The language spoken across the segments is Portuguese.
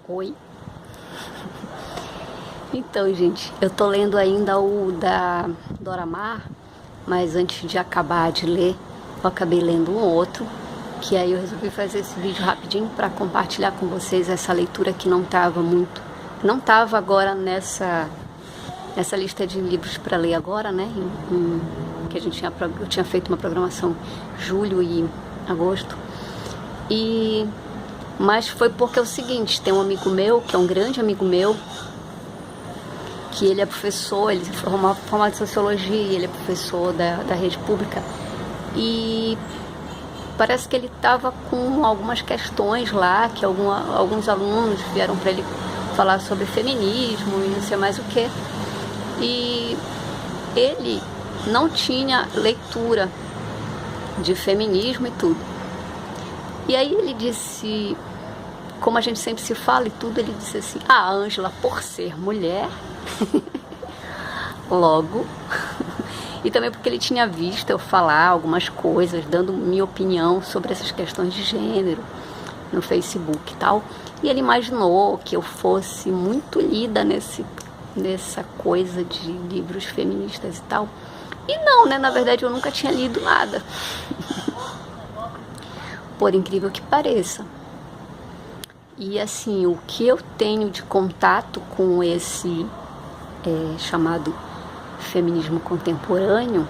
Oi. Então, gente, eu tô lendo ainda o da Dora Maar, mas antes de acabar de ler, eu acabei lendo um outro, que aí eu resolvi fazer esse vídeo rapidinho para compartilhar com vocês essa leitura que não estava agora nessa lista de livros para ler agora, né? Que eu tinha feito uma programação julho e agosto. Mas foi porque é o seguinte, tem um amigo meu, que é um grande amigo meu, que ele é professor, ele se formado em sociologia, ele é professor da rede pública, e parece que ele estava com algumas questões lá, que alguns alunos vieram para ele falar sobre feminismo e não sei mais o que, e ele não tinha leitura de feminismo e tudo. E aí ele disse, como a gente sempre se fala e tudo, ele disse assim: a Ângela, por ser mulher, logo, e também porque ele tinha visto eu falar algumas coisas, dando minha opinião sobre essas questões de gênero no Facebook e tal, e ele imaginou que eu fosse muito lida nessa coisa de livros feministas e tal. E não, né? Na verdade eu nunca tinha lido nada. Por incrível que pareça. E assim, o que eu tenho de contato com esse chamado feminismo contemporâneo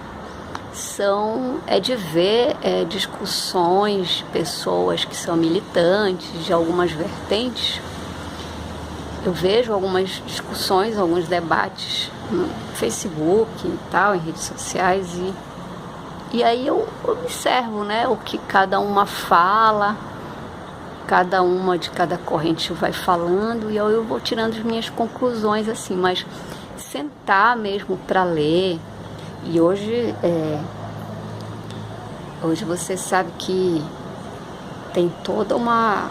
é de ver discussões de pessoas que são militantes de algumas vertentes. Eu vejo algumas discussões, alguns debates no Facebook e tal, em redes sociais, e aí eu observo, né, o que cada uma fala, cada uma de cada corrente vai falando, e eu vou tirando as minhas conclusões, assim, mas sentar mesmo para ler. E hoje você sabe que tem toda uma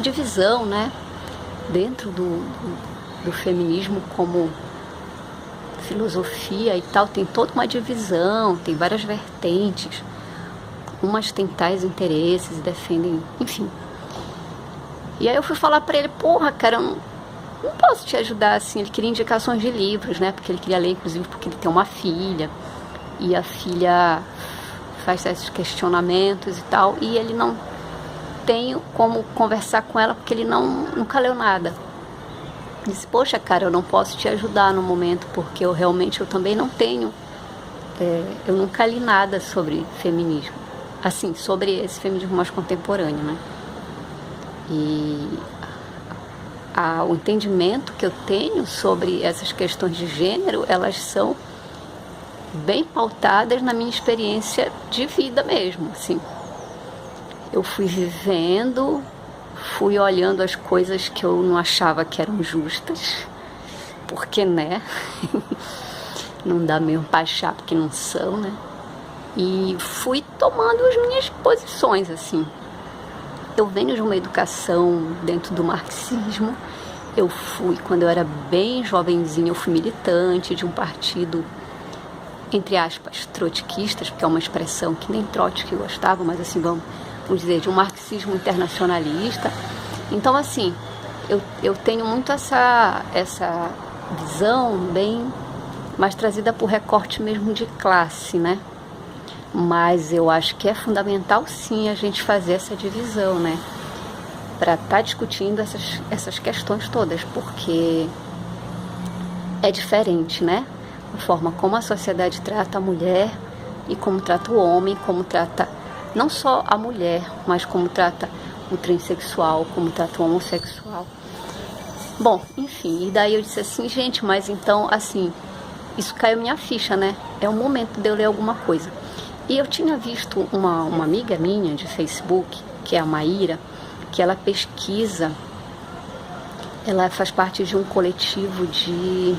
divisão, né, dentro do feminismo como filosofia e tal, tem toda uma divisão, tem várias vertentes, umas têm tais interesses e defendem, enfim. E aí eu fui falar pra ele, porra, cara, eu não posso te ajudar assim. Ele queria indicações de livros, né, porque ele queria ler, inclusive porque ele tem uma filha, e a filha faz esses questionamentos e tal, e ele não tem como conversar com ela porque ele nunca leu nada. Disse, poxa, cara, eu não posso te ajudar no momento, porque eu também não tenho, eu nunca li nada sobre feminismo, assim, sobre esse feminismo mais contemporâneo, né? E o entendimento que eu tenho sobre essas questões de gênero, elas são bem pautadas na minha experiência de vida mesmo, assim. Eu fui vivendo, fui olhando as coisas que eu não achava que eram justas, porque, né, não dá mesmo pra achar porque não são, né, e fui tomando as minhas posições, assim. Eu venho de uma educação dentro do marxismo, quando eu era bem jovenzinha, eu fui militante de um partido, entre aspas, trotskistas, porque é uma expressão que nem Trotsky gostava, mas assim, vamos dizer, de um marxismo internacionalista. Então, assim, eu tenho muito essa visão bem mais trazida por recorte mesmo de classe, né? Mas eu acho que é fundamental, sim, a gente fazer essa divisão, né? Para estar discutindo essas questões todas, porque é diferente, né? A forma como a sociedade trata a mulher e como trata o homem, como trata não só a mulher, mas como trata o transexual, como trata o homossexual. Bom, enfim, e daí eu disse assim, gente, mas então, assim, isso caiu minha ficha, né? É o momento de eu ler alguma coisa. E eu tinha visto uma amiga minha de Facebook, que é a Maíra, que ela pesquisa, ela faz parte de um coletivo de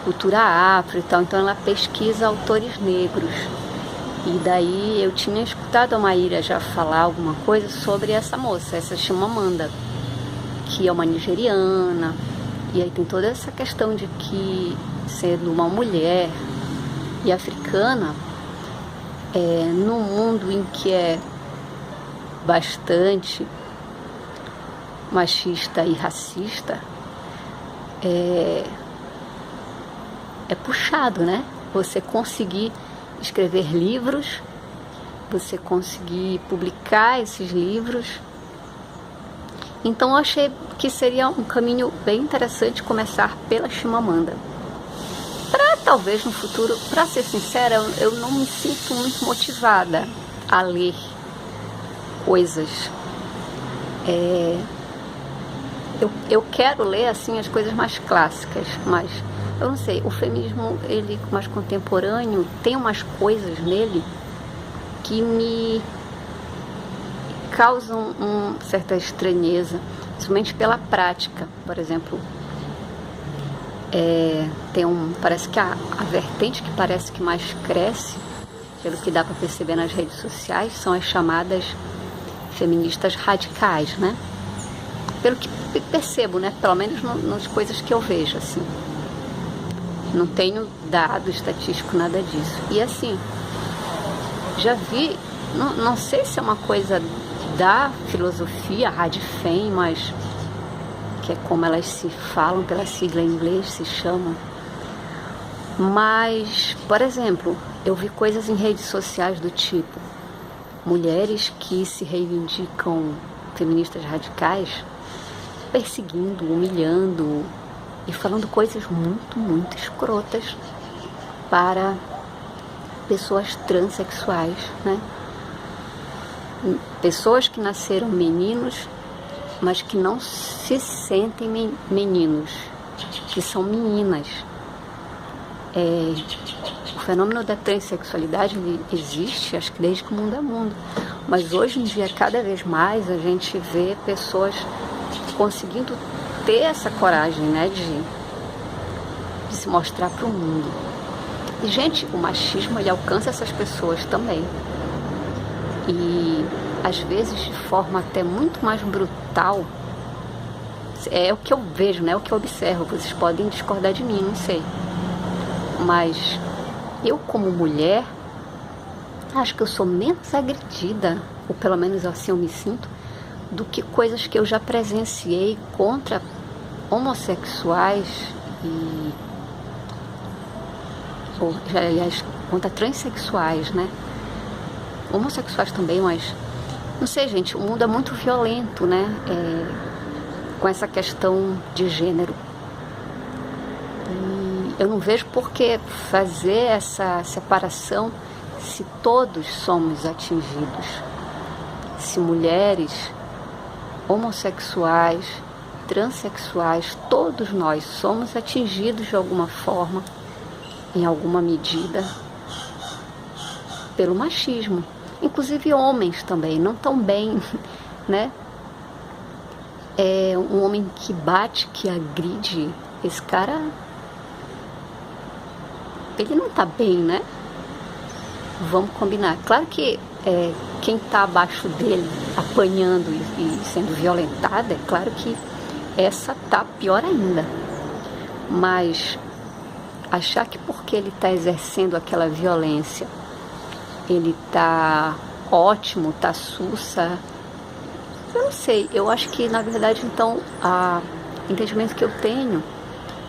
cultura afro e tal, então ela pesquisa autores negros. E daí eu tinha escutado a Maíra já falar alguma coisa sobre essa moça, essa Chimamanda, que é uma nigeriana. E aí tem toda essa questão de que, sendo uma mulher e africana, num mundo em que é bastante machista e racista, é puxado, né? Você conseguir escrever livros, você conseguir publicar esses livros. Então eu achei que seria um caminho bem interessante começar pela Chimamanda. Para talvez no futuro, para ser sincera, eu não me sinto muito motivada a ler coisas. Eu quero ler assim as coisas mais clássicas, mas eu não sei, o feminismo ele mais contemporâneo tem umas coisas nele que me causam certa estranheza, principalmente pela prática. Por exemplo, parece que a vertente que parece que mais cresce, pelo que dá para perceber nas redes sociais, são as chamadas feministas radicais, né? Pelo que percebo, né? Pelo menos nas coisas que eu vejo, assim. Não tenho dado estatístico, nada disso. E assim, já vi, não sei se é uma coisa da filosofia Radfem, mas que é como elas se falam, pela sigla em inglês se chamam. Mas, por exemplo, eu vi coisas em redes sociais do tipo mulheres que se reivindicam feministas radicais perseguindo, humilhando e falando coisas muito, muito escrotas para pessoas transexuais, né? Pessoas que nasceram meninos, mas que não se sentem meninos, que são meninas. O fenômeno da transexualidade ele existe, acho que desde que o mundo é mundo, mas hoje em dia, cada vez mais, a gente vê pessoas conseguindo ter essa coragem, né, de se mostrar para o mundo. E, gente, o machismo ele alcança essas pessoas também. E às vezes de forma até muito mais brutal. É o que eu vejo, né? É o que eu observo. Vocês podem discordar de mim, não sei. Mas eu, como mulher, acho que eu sou menos agredida, ou pelo menos assim eu me sinto, do que coisas que eu já presenciei contra homossexuais aliás, contra transexuais, né? Homossexuais também, mas não sei, gente, o mundo é muito violento, né? Com essa questão de gênero. E eu não vejo por que fazer essa separação se todos somos atingidos. Se mulheres, homossexuais, transexuais, todos nós somos atingidos de alguma forma, em alguma medida, pelo machismo. Inclusive homens também, não tão bem, né? Um homem que bate, que agride, esse cara, ele não tá bem, né? Vamos combinar. Claro que quem tá abaixo dele, apanhando e sendo violentada, é claro que essa tá pior ainda. Mas achar que porque ele tá exercendo aquela violência, ele tá ótimo, tá sussa, eu não sei. Eu acho que, na verdade, então, o entendimento que eu tenho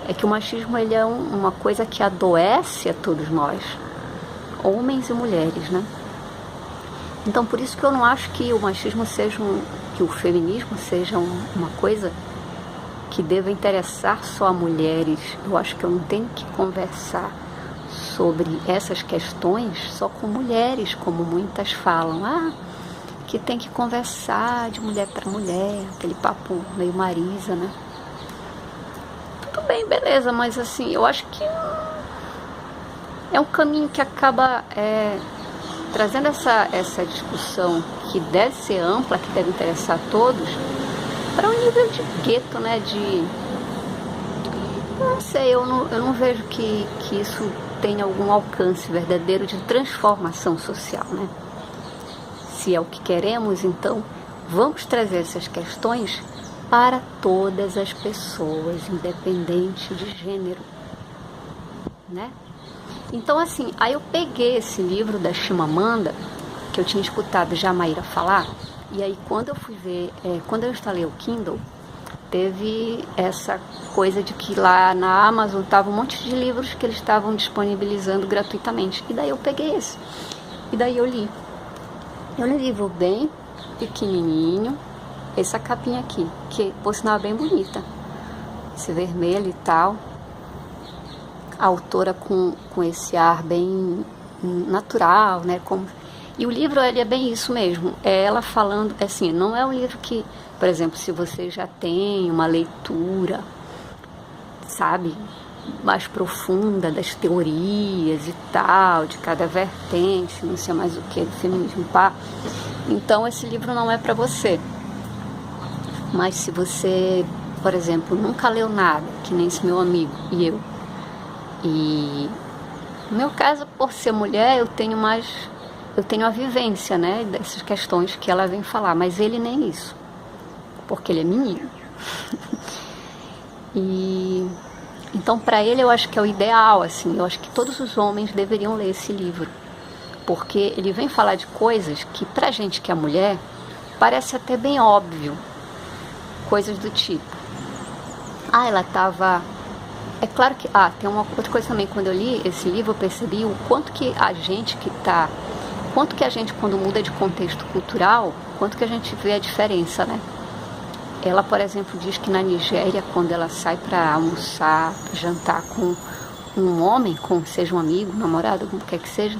é que o machismo ele é uma coisa que adoece a todos nós, homens e mulheres, né? Então, por isso que eu não acho que o machismo seja que o feminismo seja uma coisa que deva interessar só a mulheres. Eu acho que eu não tenho que conversar sobre essas questões só com mulheres, como muitas falam. Que tem que conversar de mulher para mulher, aquele papo meio Marisa, né? Tudo bem, beleza, mas assim, eu acho que é um caminho que acaba trazendo essa discussão que deve ser ampla, que deve interessar a todos, para um nível de gueto, né? Não sei, eu não vejo que isso tenha algum alcance verdadeiro de transformação social, né? Se é o que queremos, então vamos trazer essas questões para todas as pessoas, independente de gênero, né? Então, assim, aí eu peguei esse livro da Chimamanda, que eu tinha escutado Jamaíra falar, E aí quando eu fui ver, quando eu instalei o Kindle, teve essa coisa de que lá na Amazon tava um monte de livros que eles estavam disponibilizando gratuitamente. E daí eu peguei esse. E daí eu li. Eu li um livro bem pequenininho, essa capinha aqui, que por sinal é bem bonita. Esse vermelho e tal. A autora com esse ar bem natural, né? E o livro, ele é bem isso mesmo. É ela falando, assim, não é um livro que, por exemplo, se você já tem uma leitura, sabe, mais profunda das teorias e tal, de cada vertente, não sei mais o que, do feminismo, pá. Então, esse livro não é para você. Mas se você, por exemplo, nunca leu nada, que nem esse meu amigo e eu, e no meu caso, por ser mulher, eu tenho a vivência, né, dessas questões que ela vem falar, mas ele nem isso, porque ele é menino. E então, para ele, eu acho que é o ideal, assim, eu acho que todos os homens deveriam ler esse livro, porque ele vem falar de coisas que, pra gente que é mulher, parece até bem óbvio, coisas do tipo, ela estava... É claro que, tem uma outra coisa também, quando eu li esse livro, eu percebi o quanto que a gente quando muda de contexto cultural, quanto que a gente vê a diferença, né? Ela, por exemplo, diz que na Nigéria, quando ela sai para almoçar, pra jantar com um homem, seja um amigo, namorado, como quer que seja,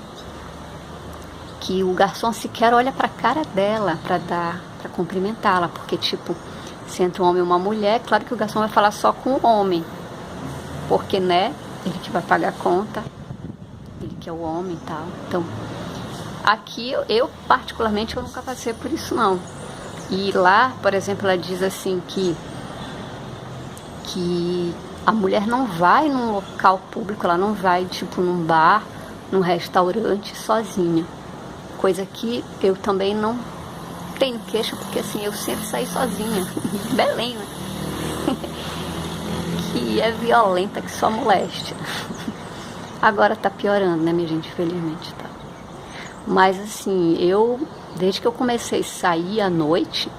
que o garçom sequer olha para a cara dela para cumprimentá-la, porque, tipo, se entra um homem e uma mulher, claro que o garçom vai falar só com o homem, porque, né, ele que vai pagar a conta, ele que é o homem e tal. Então, aqui eu particularmente, eu nunca passei por isso, não. E lá, por exemplo, ela diz assim que a mulher não vai num local público, ela não vai, tipo, num bar, num restaurante, sozinha. Coisa que eu também não tenho queixa, porque, assim, eu sempre saí sozinha. Belém, né? Que é violenta, que só molesta. Agora tá piorando, né, minha gente? Infelizmente tá. Mas, assim, desde que eu comecei a sair à noite,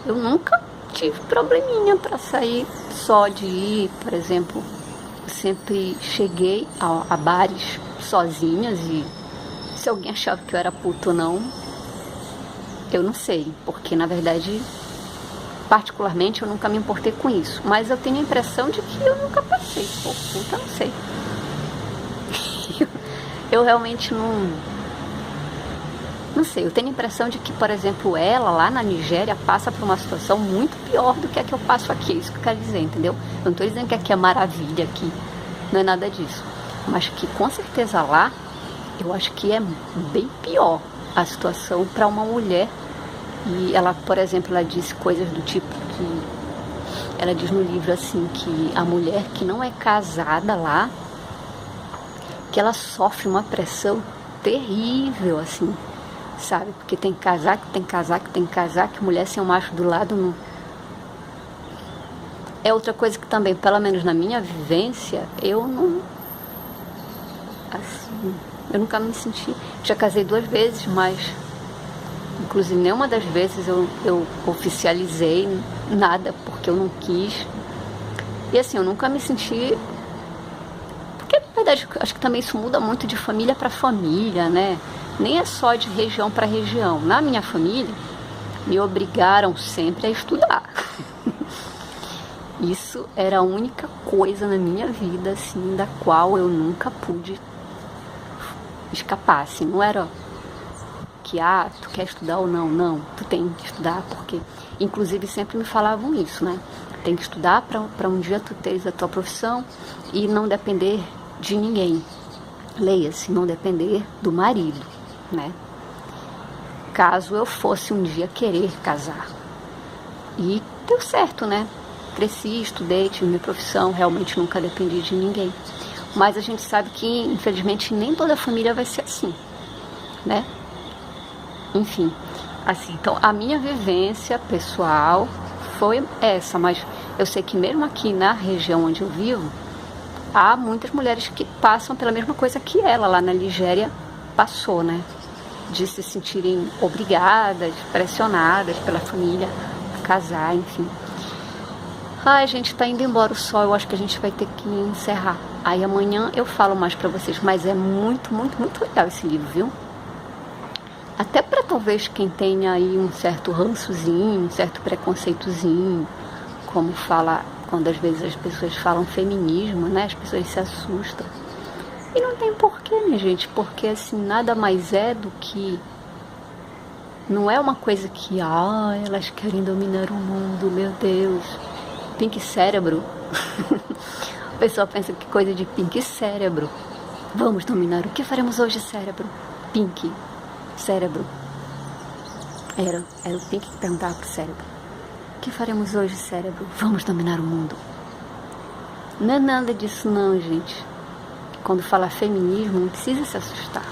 eu nunca tive probleminha pra sair só de ir, por exemplo. Eu sempre cheguei a bares sozinhas e se alguém achava que eu era puta ou não, eu não sei, porque na verdade, particularmente, eu nunca me importei com isso. Mas eu tenho a impressão de que eu nunca passei por puta, não sei. Eu realmente não sei, eu tenho a impressão de que, por exemplo, ela lá na Nigéria passa por uma situação muito pior do que a que eu passo aqui, isso que eu quero dizer, entendeu? Eu não estou dizendo que aqui é maravilha, aqui não é nada disso, mas que com certeza lá, eu acho que é bem pior a situação para uma mulher. E ela, por exemplo, ela disse coisas do tipo que, ela diz no livro assim, que a mulher que não é casada lá, que ela sofre uma pressão terrível, assim, sabe? Porque tem que casar, que mulher sem um macho do lado não... É outra coisa que também, pelo menos na minha vivência, eu não... Assim, eu nunca me senti... Já casei 2 vezes, mas... Inclusive, nenhuma das vezes eu oficializei nada, porque eu não quis. E assim, eu nunca me senti... Porque, na verdade, acho que também isso muda muito de família para família, né? Nem é só de região para região. Na minha família, me obrigaram sempre a estudar. Isso era a única coisa na minha vida, assim, da qual eu nunca pude escapar, assim. Não era que, tu quer estudar ou não? Não, tu tem que estudar, porque... Inclusive, sempre me falavam isso, né? Tem que estudar para um dia tu teres a tua profissão e não depender de ninguém. Leia-se, não depender do marido, né? Caso eu fosse um dia querer casar. E deu certo, né? Cresci, estudei, tive minha profissão, realmente nunca dependi de ninguém. Mas a gente sabe que, infelizmente, nem toda a família vai ser assim, né? Enfim, assim, então a minha vivência pessoal foi essa, mas eu sei que mesmo aqui na região onde eu vivo, há muitas mulheres que passam pela mesma coisa que ela lá na Nigéria passou, né? de se sentirem obrigadas, pressionadas pela família a casar, enfim. Ai, gente, tá indo embora o sol, eu acho que a gente vai ter que encerrar. Aí amanhã eu falo mais pra vocês, mas é muito, muito, muito legal esse livro, viu? Até pra talvez quem tenha aí um certo rançozinho, um certo preconceitozinho, como fala, quando às vezes as pessoas falam feminismo, né? As pessoas se assustam. E não tem porquê, minha gente, porque assim, nada mais é do que... Não é uma coisa que, elas querem dominar o mundo, meu Deus. Pink cérebro. O pessoal pensa que coisa de pink cérebro. Vamos dominar. O que faremos hoje, cérebro? Pink cérebro. Era o Pink que perguntava pro cérebro. O que faremos hoje, cérebro? Vamos dominar o mundo. Não é nada disso não, gente. Quando fala feminismo, não precisa se assustar.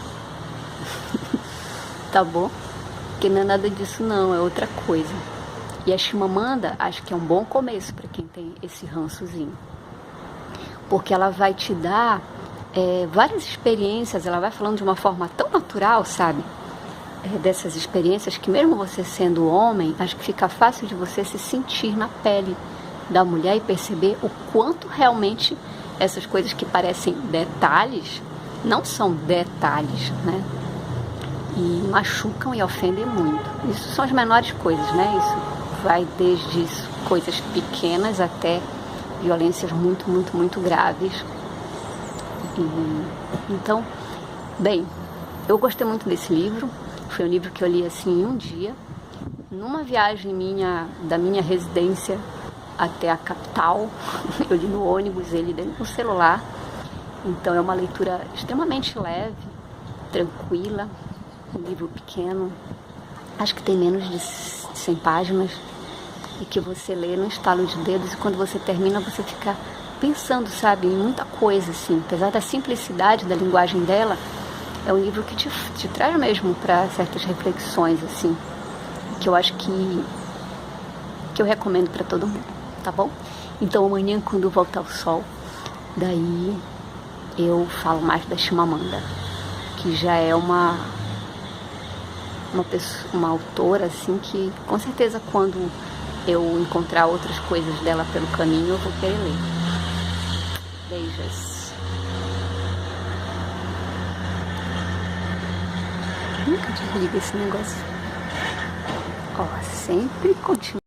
Tá bom? Porque não é nada disso não, é outra coisa. E a Chimamanda, acho que é um bom começo para quem tem esse rançozinho. Porque ela vai te dar várias experiências, ela vai falando de uma forma tão natural, sabe? Dessas experiências que mesmo você sendo homem, acho que fica fácil de você se sentir na pele da mulher e perceber o quanto realmente essas coisas que parecem detalhes, não são detalhes, né? E machucam e ofendem muito. Isso são as menores coisas, né? Isso vai desde coisas pequenas até violências muito, muito, muito graves. Então, bem, eu gostei muito desse livro. Foi um livro que eu li assim em um dia, numa viagem da minha residência até a capital. Eu li no ônibus, ele dentro do celular. Então é uma leitura extremamente leve, tranquila, um livro pequeno, acho que tem menos de 100 páginas, e que você lê no estalo de dedos, e quando você termina você fica pensando, sabe, em muita coisa, assim. Apesar da simplicidade da linguagem dela, é um livro que te traz mesmo para certas reflexões, assim, que eu acho que eu recomendo para todo mundo, tá bom? Então amanhã, quando voltar o sol, daí eu falo mais da Chimamanda, que já é uma autora, assim, que com certeza quando eu encontrar outras coisas dela pelo caminho, eu vou querer ler. Beijos. Nunca desliga esse negócio. Ó, sempre continua.